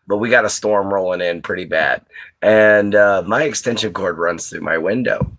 but we got a storm rolling in pretty bad, and my extension cord runs through my window.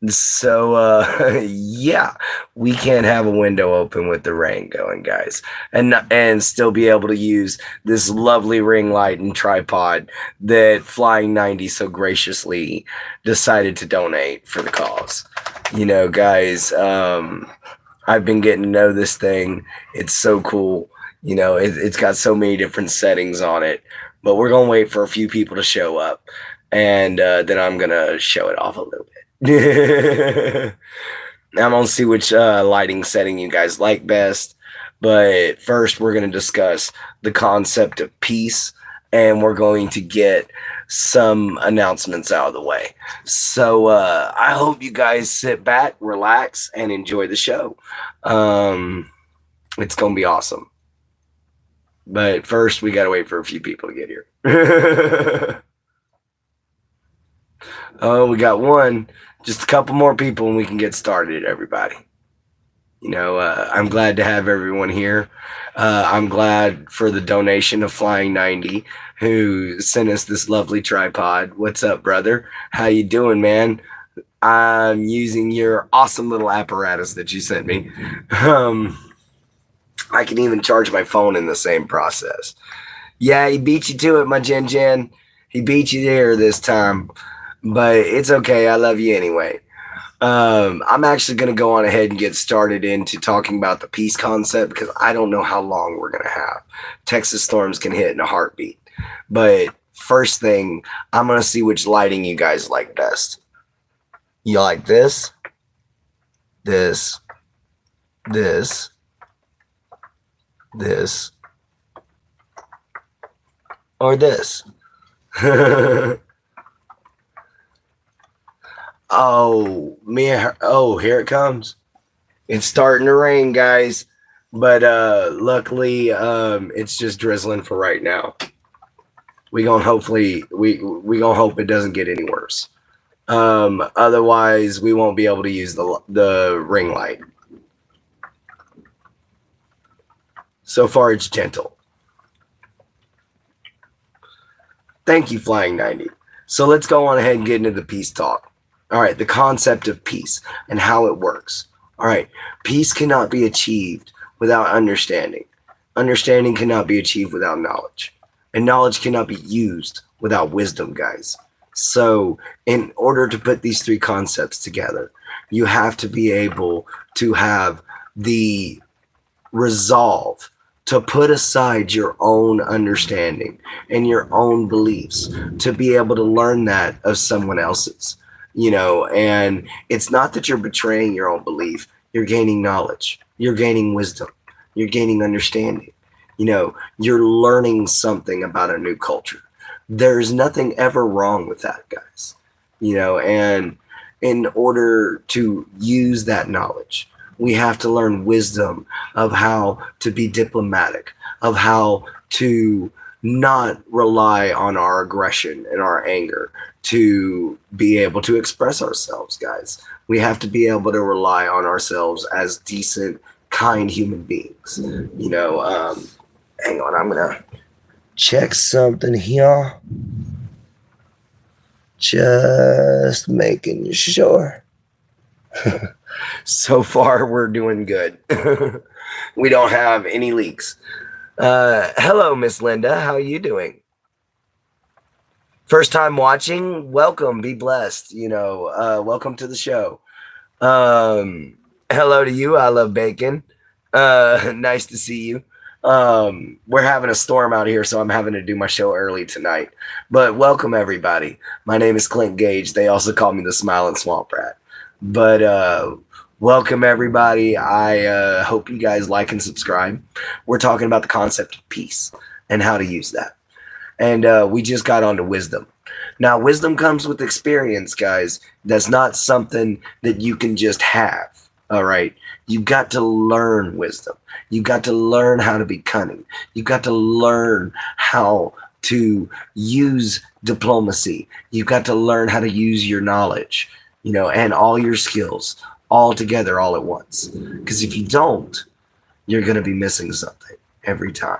So yeah, we can't have a window open with the rain going, guys, and still be able to use this lovely ring light and tripod that Flying 90 so graciously decided to donate for the cause. Guys, I've been getting to know this thing. It's so cool. It's got so many different settings on it, but we're gonna wait for a few people to show up, and then I'm gonna show it off a little bit. I'm gonna see which lighting setting you guys like best, but first we're gonna discuss the concept of peace, and we're going to get some announcements out of the way. So I hope you guys sit back, relax, and enjoy the show. It's gonna be awesome. But first, we gotta wait for a few people to get here. Oh, we got one. Just a couple more people and we can get started, everybody. I'm glad to have everyone here. I'm glad for the donation of Flying 90, who sent us this lovely tripod. What's up, brother? How you doing, man? I'm using your awesome little apparatus that you sent me. I can even charge my phone in the same process. Yeah, he beat you to it, my Jen Jen. He beat you there this time. But it's okay. I love you anyway. I'm actually going to go on ahead and get started into talking about the peace concept because I don't know how long we're going to have. Texas storms can hit in a heartbeat. But first thing, I'm going to see which lighting you guys like best. You like this, this, this, this, or this? Oh, man. Oh, here it comes. It's starting to rain, guys. But luckily, it's just drizzling for right now. We gonna hopefully we gonna hope it doesn't get any worse. Otherwise, we won't be able to use the ring light. So far, it's gentle. Thank you, Flying 90. So let's go on ahead and get into the peace talk. All right, the concept of peace and how it works. All right, peace cannot be achieved without understanding. Understanding cannot be achieved without knowledge. And knowledge cannot be used without wisdom, guys. So, in order to put these three concepts together, you have to be able to have the resolve to put aside your own understanding and your own beliefs to be able to learn that of someone else's. And it's not that you're betraying your own belief. You're gaining knowledge. You're gaining wisdom. You're gaining understanding. You're learning something about a new culture. There's nothing ever wrong with that, guys. And in order to use that knowledge, we have to learn wisdom of how to be diplomatic, of how to not rely on our aggression and our anger to be able to express ourselves, guys. We have to be able to rely on ourselves as decent, kind human beings. Hang on, I'm gonna check something here. Just making sure. So far, we're doing good. We don't have any leaks. Hello, Miss Linda. How are you doing? First time watching? Welcome. Be blessed. Welcome to the show. Hello to you. I love bacon. Nice to see you. We're having a storm out here, so I'm having to do my show early tonight. But welcome, everybody. My name is Clint Gage. They also call me the Smiling Swamp Rat. But welcome, everybody. I hope you guys like and subscribe. We're talking about the concept of peace and how to use that. And we just got onto wisdom. Now, wisdom comes with experience, guys. That's not something that you can just have. All right. You've got to learn wisdom. You've got to learn how to be cunning. You've got to learn how to use diplomacy. You've got to learn how to use your knowledge, and all your skills all together all at once. Because if you don't, you're going to be missing something every time.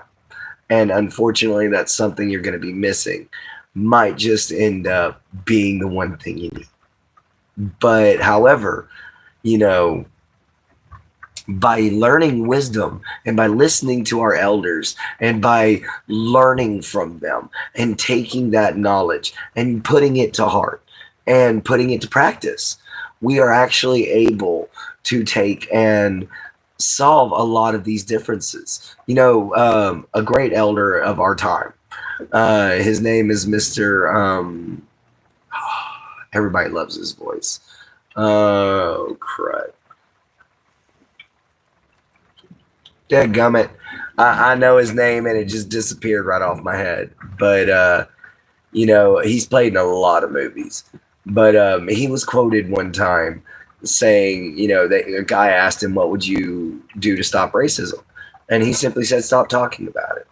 And unfortunately, that's something you're going to be missing. Might just end up being the one thing you need. But however, you know, by learning wisdom and by listening to our elders and by learning from them and taking that knowledge and putting it to heart and putting it to practice, we are actually able to take and solve a lot of these differences. A great elder of our time, his name is Mr. Everybody loves his voice. Oh, crud. Dadgummit. I know his name and it just disappeared right off my head. But, he's played in a lot of movies. But he was quoted one time saying, a guy asked him, what would you do to stop racism? And he simply said, stop talking about it.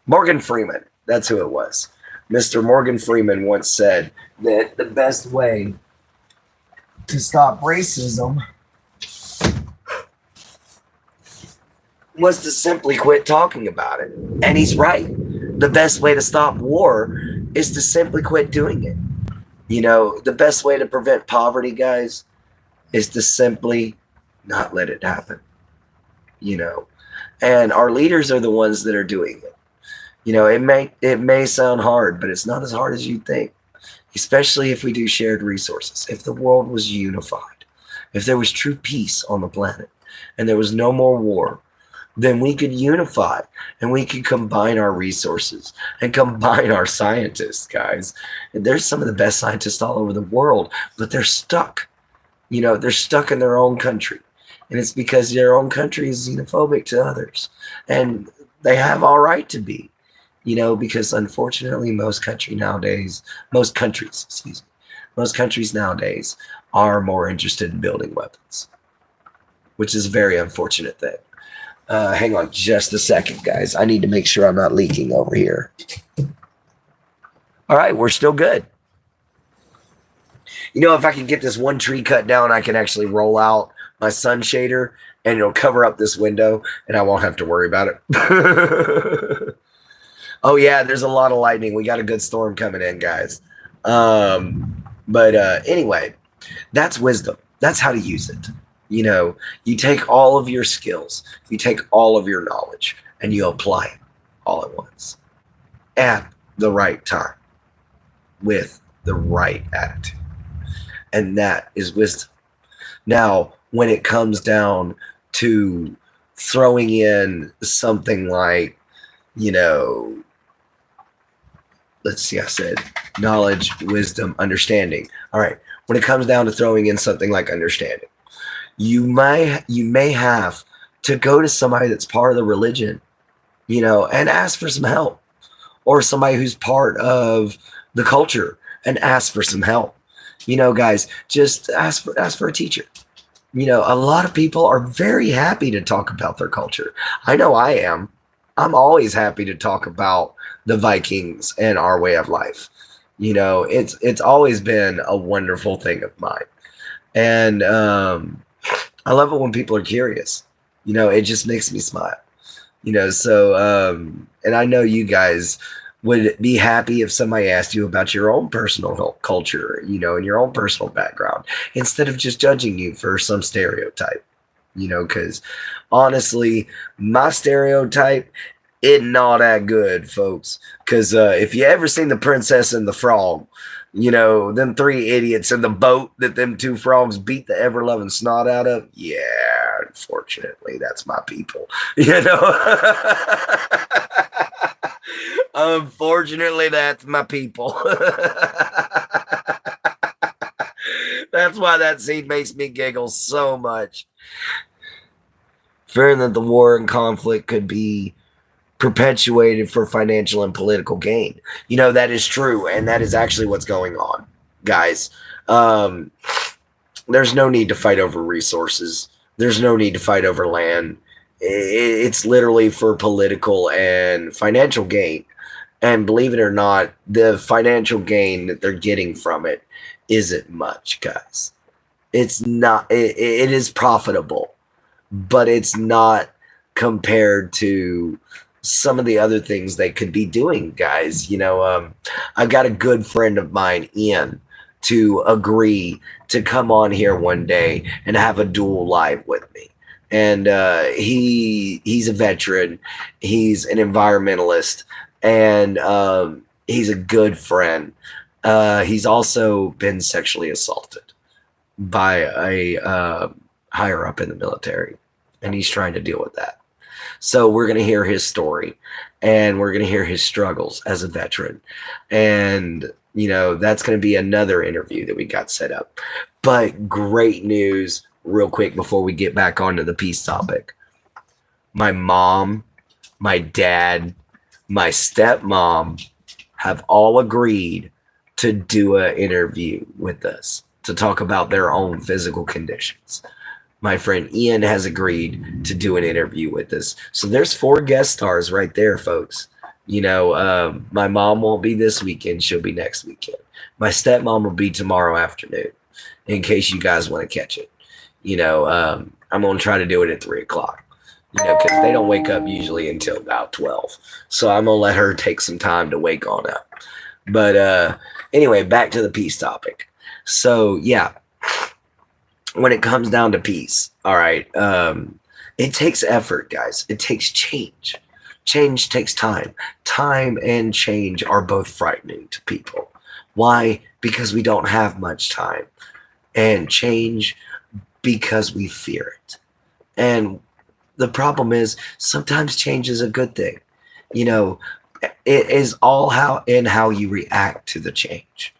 Morgan Freeman, that's who it was. Mr. Morgan Freeman once said that the best way to stop racism was to simply quit talking about it. And he's right. The best way to stop war is to simply quit doing it. The best way to prevent poverty, guys, is to simply not let it happen. And our leaders are the ones that are doing it. It may sound hard, but it's not as hard as you think, especially if we do shared resources. If the world was unified, if there was true peace on the planet and there was no more war, then we could unify and we could combine our resources and combine our scientists, guys. There's some of the best scientists all over the world, but they're stuck. They're stuck in their own country. And it's because their own country is xenophobic to others. And they have all right to be, because unfortunately most countries nowadays are more interested in building weapons, which is a very unfortunate thing. Hang on just a second, guys. I need to make sure I'm not leaking over here. All right, we're still good. If I can get this one tree cut down, I can actually roll out my sun shader and it'll cover up this window and I won't have to worry about it. Oh yeah, there's a lot of lightning. We got a good storm coming in, guys. But anyway, that's wisdom. That's how to use it. You take all of your skills, you take all of your knowledge, and you apply it all at once at the right time with the right attitude. And that is wisdom. Now, when it comes down to throwing in something like, let's see, I said knowledge, wisdom, understanding. All right. When it comes down to throwing in something like understanding, you may have to go to somebody that's part of the religion, and ask for some help, or somebody who's part of the culture and ask for some help. Guys, just ask for a teacher. A lot of people are very happy to talk about their culture. I know I am. I'm always happy to talk about the Vikings and our way of life. It's always been a wonderful thing of mine. And I love it when people are curious. It just makes me smile. And I know you guys would be happy if somebody asked you about your own personal culture, and your own personal background, instead of just judging you for some stereotype, because honestly, my stereotype isn't all that good, folks. Because if you ever seen The Princess and the Frog, them three idiots in the boat that them two frogs beat the ever-loving snot out of, yeah, unfortunately, that's my people, Unfortunately, that's my people. That's why that scene makes me giggle so much. Fearing that the war and conflict could be perpetuated for financial and political gain. That is true, and that is actually what's going on, guys. There's no need to fight over resources. There's no need to fight over land. It's literally for political and financial gain. And believe it or not, the financial gain that they're getting from it isn't much, guys. It's not, it is profitable, but it's not compared to some of the other things they could be doing, guys. I've got a good friend of mine, Ian, to agree to come on here one day and have a dual live with me. And he's a veteran, he's an environmentalist, and he's a good friend. He's also been sexually assaulted by a higher up in the military, and he's trying to deal with that. So we're going to hear his story, and we're going to hear his struggles as a veteran. And, that's going to be another interview that we got set up. But great news, real quick, before we get back onto the peace topic. My mom, my dad, my stepmom have all agreed to do an interview with us to talk about their own physical conditions. My friend Ian has agreed to do an interview with us. So there's 4 guest stars right there, folks. My mom won't be this weekend. She'll be next weekend. My stepmom will be tomorrow afternoon, in case you guys want to catch it. I'm going to try to do it at 3 o'clock, because they don't wake up usually until about 12. So I'm going to let her take some time to wake on up. But anyway, back to the peace topic. So, yeah, when it comes down to peace, all right, it takes effort, guys. It takes change. Change takes time. Time and change are both frightening to people. Why? Because we don't have much time. And change because we fear it. And the problem is sometimes change is a good thing. It is all how you react to the change.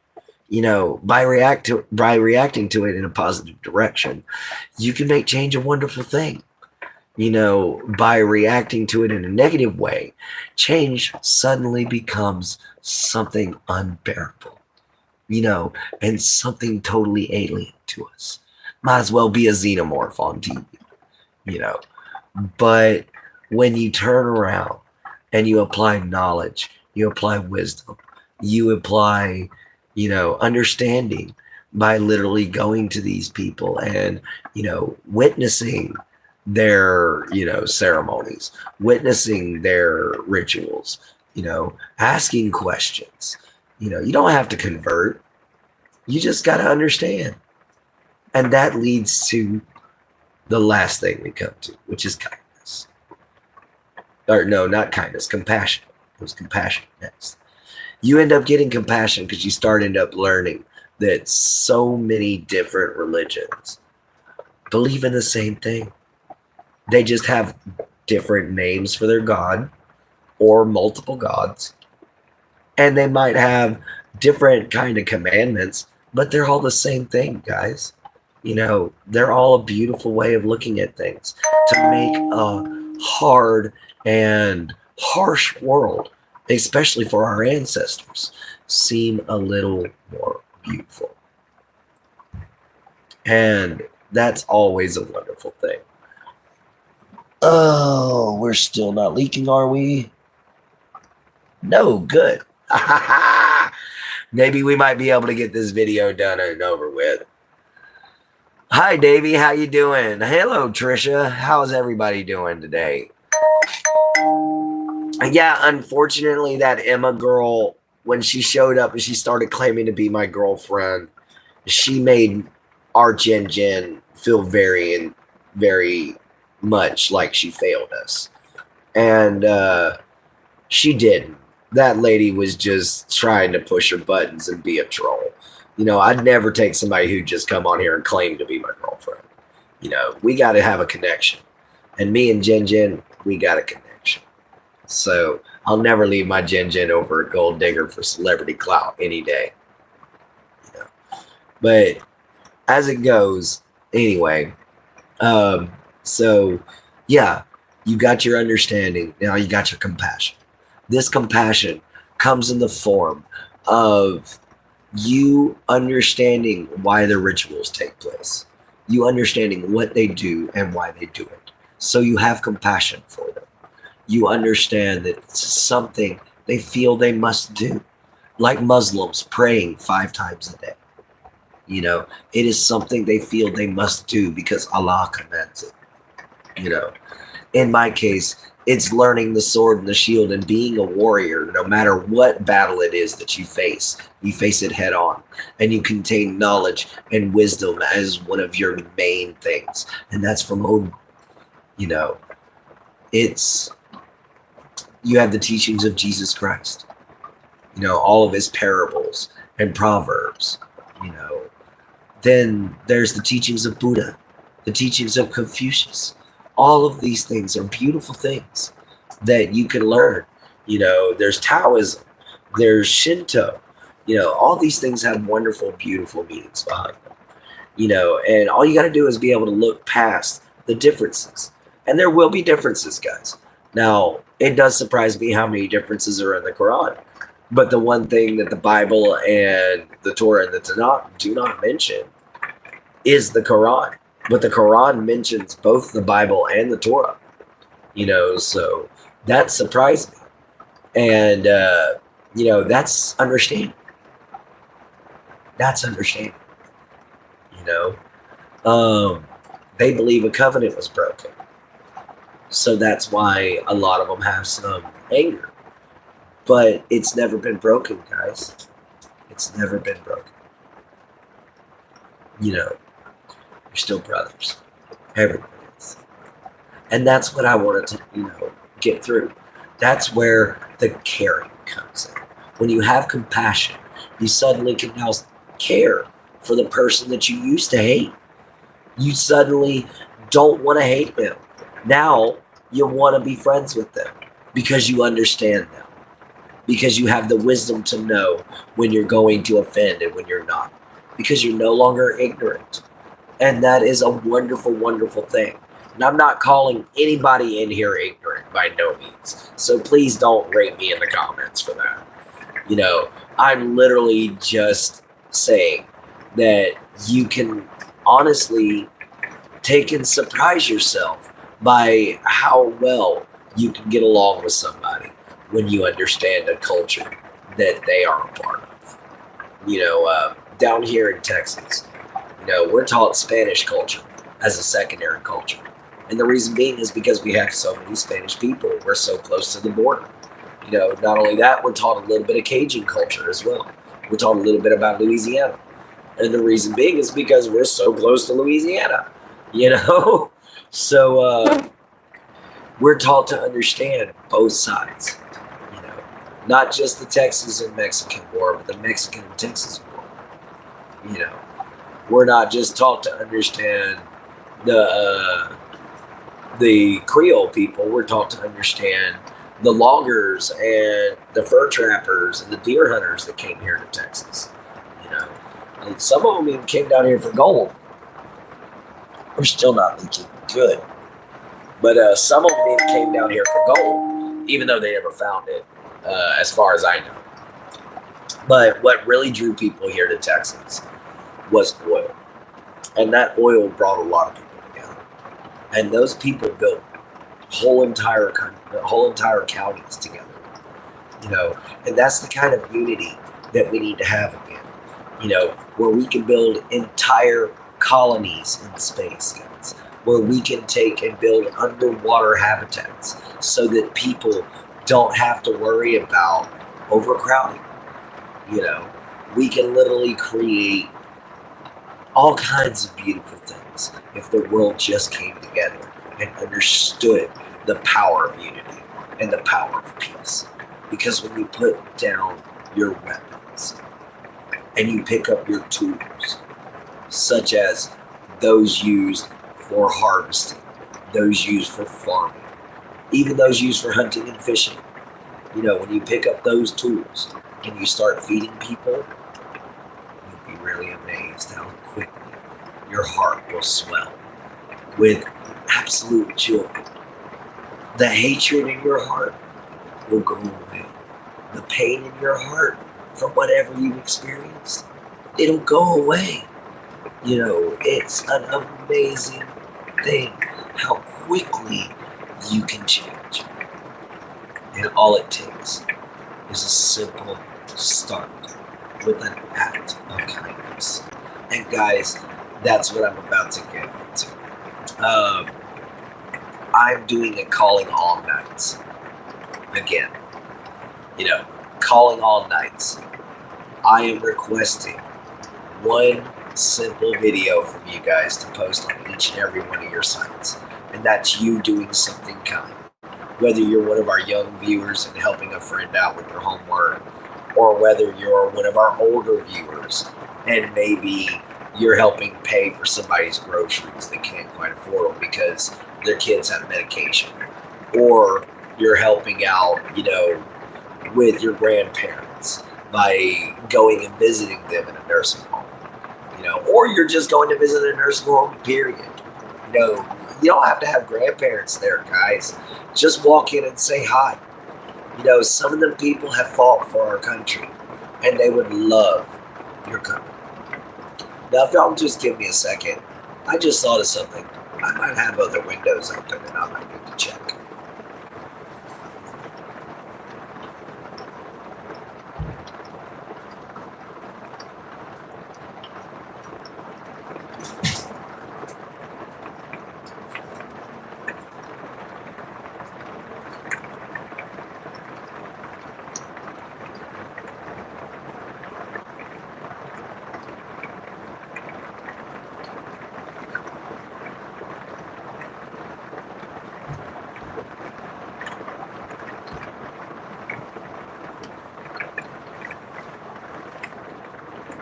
By reacting to it in a positive direction, you can make change a wonderful thing. By reacting to it in a negative way, change suddenly becomes something unbearable, and something totally alien to us. Might as well be a xenomorph on TV, But when you turn around and you apply knowledge, you apply wisdom, you apply, understanding by literally going to these people and, witnessing their, ceremonies, witnessing their rituals, asking questions. You don't have to convert. You just got to understand. And that leads to the last thing we come to, which is kindness. Or no, not kindness, compassion. It was compassion next. You end up getting compassion because you end up learning that so many different religions believe in the same thing. They just have different names for their god or multiple gods. And they might have different kind of commandments, but they're all the same thing, guys. They're all a beautiful way of looking at things to make a hard and harsh world, especially for our ancestors, seem a little more beautiful. And that's always a wonderful thing. Oh, we're still not leaking, are we? No, good. Maybe we might be able to get this video done and over with. Hi, Davey. How you doing? Hello, Trisha. How's everybody doing today? Yeah, unfortunately, that Emma girl, when she showed up and she started claiming to be my girlfriend, she made our Jen feel very, very much like she failed us. And she didn't. That lady was just trying to push her buttons and be a troll. I'd never take somebody who just come on here and claim to be my girlfriend. We got to have a connection. And me and Jen, we got a connection. So I'll never leave my Jen over a gold digger for celebrity clout any day. But as it goes, anyway, so yeah, you got your understanding. Now you got your compassion. This compassion comes in the form of you understanding why the rituals take place, you understanding what they do and why they do it. So you have compassion for them. You understand that it's something they feel they must do, like Muslims praying 5 times a day. It is something they feel they must do because Allah commands it. In my case, It's learning the sword and the shield and being a warrior. No matter what battle it is that you face it head on. And you contain knowledge and wisdom as one of your main things. And that's from home. You know, it's, you have the teachings of Jesus Christ. You know, all of his parables and proverbs. You know, then there's the teachings of Buddha, the teachings of Confucius. All of these things are beautiful things that you can learn. You know, there's Taoism, there's Shinto. You know, all these things have wonderful, beautiful meanings behind them. You know, and all you got to do is be able to look past the differences. And there will be differences, guys. Now, it does surprise me how many differences are in the Quran. But the one thing that the Bible and the Torah and the Tanakh do not mention is the Quran. But the Quran mentions both the Bible and the Torah. You know, so that surprised me. And, you know, that's understanding. That's understanding. You know, they believe a covenant was broken. So that's why a lot of them have some anger. But it's never been broken, guys. It's never been broken. You know, you're still brothers. Everyone is. And that's what I wanted to, you know, get through. That's where the caring comes in. When you have compassion, you suddenly can now care for the person that you used to hate. You suddenly don't want to hate them. Now you want to be friends with them because you understand them. Because you have the wisdom to know when you're going to offend and when you're not. Because you're no longer ignorant. And that is a wonderful, wonderful thing. And I'm not calling anybody in here ignorant by no means. So please don't rate me in the comments for that. You know, I'm literally just saying that you can honestly take and surprise yourself by how well you can get along with somebody when you understand a culture that they are a part of. You know, down here in Texas, you know, we're taught Spanish culture as a secondary culture. And the reason being is because we have so many Spanish people. We're so close to the border. You know, not only that, we're taught a little bit of Cajun culture as well. We're taught a little bit about Louisiana. And the reason being is because we're so close to Louisiana, you know? So we're taught to understand both sides. Not just the Texas and Mexican War, but the Mexican and Texas War. You know, we're not just taught to understand the Creole people. We're taught to understand the loggers and the fur trappers and the deer hunters that came here to Texas. You know, and some of them even came down here for gold. We're still not leaking good, but some of them even came down here for gold, even though they never found it. As far as I know. But what really drew people here to Texas was oil. And that oil brought a lot of people together. And those people built whole entire counties together. You know, and that's the kind of unity that we need to have again. You know, where we can build entire colonies in space, guys. Where we can take and build underwater habitats so that people don't have to worry about overcrowding. You know, we can literally create all kinds of beautiful things if the world just came together and understood the power of unity and the power of peace. Because when you put down your weapons and you pick up your tools, such as those used for harvesting, those used for farming, even those used for hunting and fishing. You know, when you pick up those tools and you start feeding people, you'll be really amazed how quickly your heart will swell with absolute joy. The hatred in your heart will go away. The pain in your heart from whatever you've experienced, it'll go away. You know, it's an amazing thing how quickly you can change. And all it takes is a simple start with an act of kindness. And guys, that's what I'm about to get into. I'm doing a calling all nights. Again, calling all nights. I am requesting one simple video from you guys to post on each and every one of your sites. And that's you doing something kind. Whether you're one of our young viewers and helping a friend out with their homework, or whether you're one of our older viewers and maybe you're helping pay for somebody's groceries they can't quite afford them because their kids have medication, or you're helping out, with your grandparents by going and visiting them in a nursing home, or you're just going to visit a nursing home, period. You don't have to have grandparents there, guys. Just walk in and say hi. Some of them people have fought for our country, and they would love your company. Now, if y'all just give me a second, I just thought of something. I might have other windows open, and I might need to check.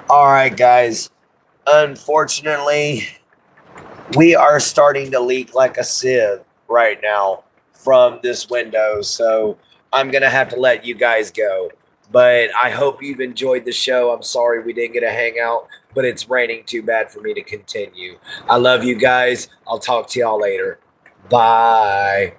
All right, guys. Unfortunately, we are starting to leak like a sieve right now from this window. So I'm going to have to let you guys go. But I hope you've enjoyed the show. I'm sorry we didn't get a hangout, but it's raining too bad for me to continue. I love you guys. I'll talk to y'all later. Bye.